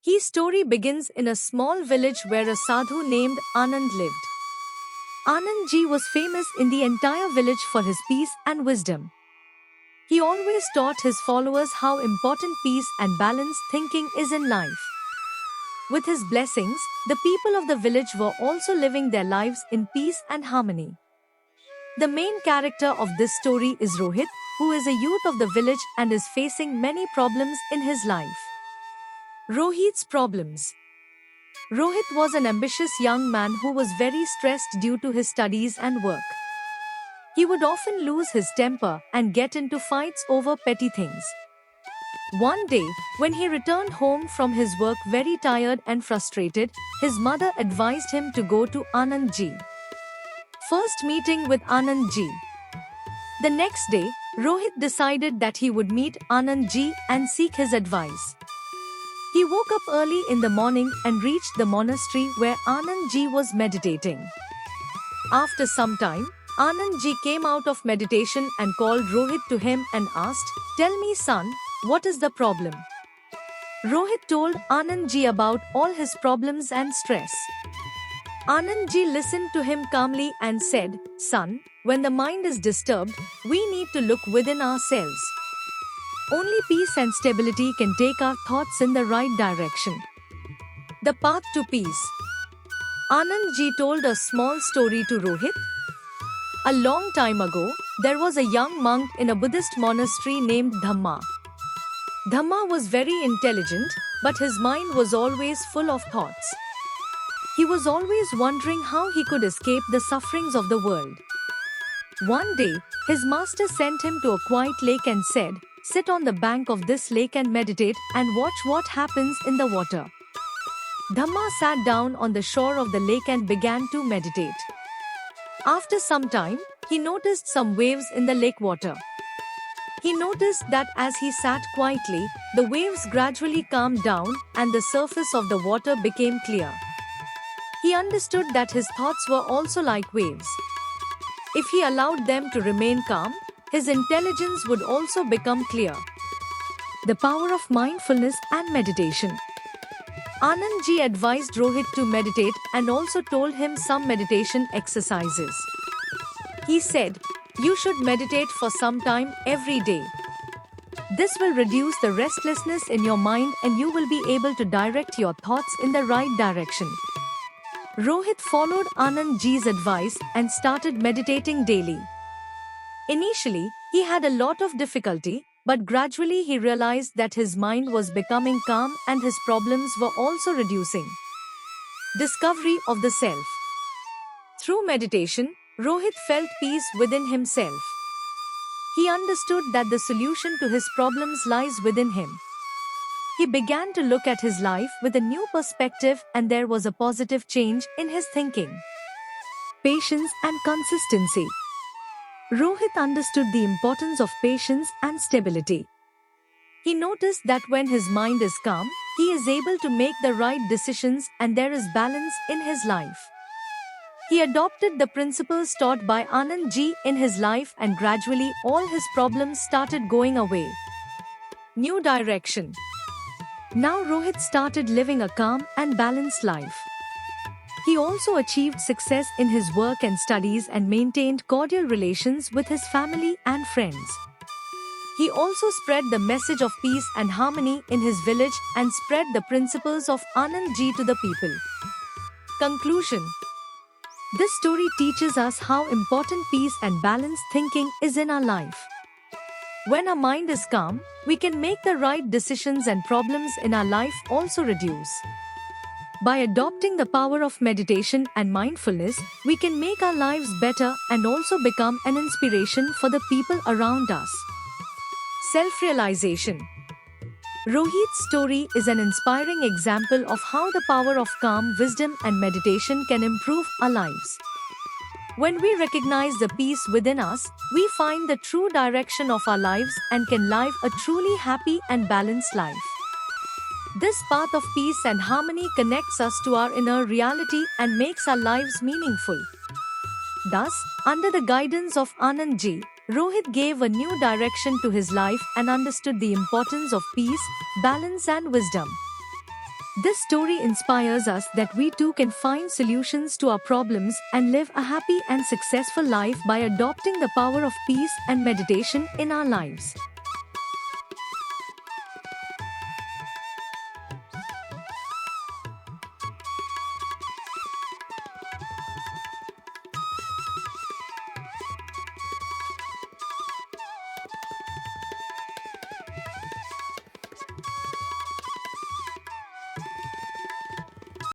His story begins in a small village where a sadhu named Anand lived. Anandji was famous in the entire village for his peace and wisdom. He always taught his followers how important peace and balanced thinking is in life. With his blessings, the people of the village were also living their lives in peace and harmony. The main character of this story is Rohit, who is a youth of the village and is facing many problems in his life. Rohit's problems. Rohit was an ambitious young man who was very stressed due to his studies and work. He would often lose his temper and get into fights over petty things. One day, when he returned home from his work very tired and frustrated, his mother advised him to go to Anandji. First meeting with Anandji. The next day, Rohit decided that he would meet Anandji and seek his advice. He woke up early in the morning and reached the monastery where Anandji was meditating. After some time, Anandji came out of meditation and called Rohit to him and asked, "Tell me, son, what is the problem?" Rohit told Anandji about all his problems and stress. Anandji listened to him calmly and said, "Son, when the mind is disturbed, we need to look within ourselves. Only peace and stability can take our thoughts in the right direction." The path to peace. Anandji told a small story to Rohit. A long time ago, there was a young monk in a Buddhist monastery named Dhamma. Dhamma was very intelligent, but his mind was always full of thoughts. He was always wondering how he could escape the sufferings of the world. One day, his master sent him to a quiet lake and said, "Sit on the bank of this lake and meditate and watch what happens in the water." Dhamma sat down on the shore of the lake and began to meditate. After some time, he noticed some waves in the lake water. He noticed that as he sat quietly, the waves gradually calmed down and the surface of the water became clear. He understood that his thoughts were also like waves. If he allowed them to remain calm, his intelligence would also become clear. The power of mindfulness and meditation. Anandji advised Rohit to meditate and also told him some meditation exercises. He said, "You should meditate for some time every day. This will reduce the restlessness in your mind and you will be able to direct your thoughts in the right direction." Rohit followed Anandji's advice and started meditating daily. Initially, he had a lot of difficulty, but gradually he realized that his mind was becoming calm and his problems were also reducing. Discovery of the self. Through meditation, Rohit felt peace within himself. He understood that the solution to his problems lies within him. He began to look at his life with a new perspective and there was a positive change in his thinking. Patience and consistency. Rohit understood the importance of patience and stability. He noticed that when his mind is calm, he is able to make the right decisions and there is balance in his life. He adopted the principles taught by Anandji in his life and gradually all his problems started going away. New direction. Now Rohit started living a calm and balanced life. He also achieved success in his work and studies and maintained cordial relations with his family and friends. He also spread the message of peace and harmony in his village and spread the principles of Anandji to the people. Conclusion. This story teaches us how important peace and balanced thinking is in our life. When our mind is calm, we can make the right decisions and problems in our life also reduce. By adopting the power of meditation and mindfulness, we can make our lives better and also become an inspiration for the people around us. Self-realization. Rohit's story is an inspiring example of how the power of calm, wisdom and meditation can improve our lives. When we recognize the peace within us, we find the true direction of our lives and can live a truly happy and balanced life. This path of peace and harmony connects us to our inner reality and makes our lives meaningful. Thus, under the guidance of Anandji, Rohit gave a new direction to his life and understood the importance of peace, balance and wisdom. This story inspires us that we too can find solutions to our problems and live a happy and successful life by adopting the power of peace and meditation in our lives.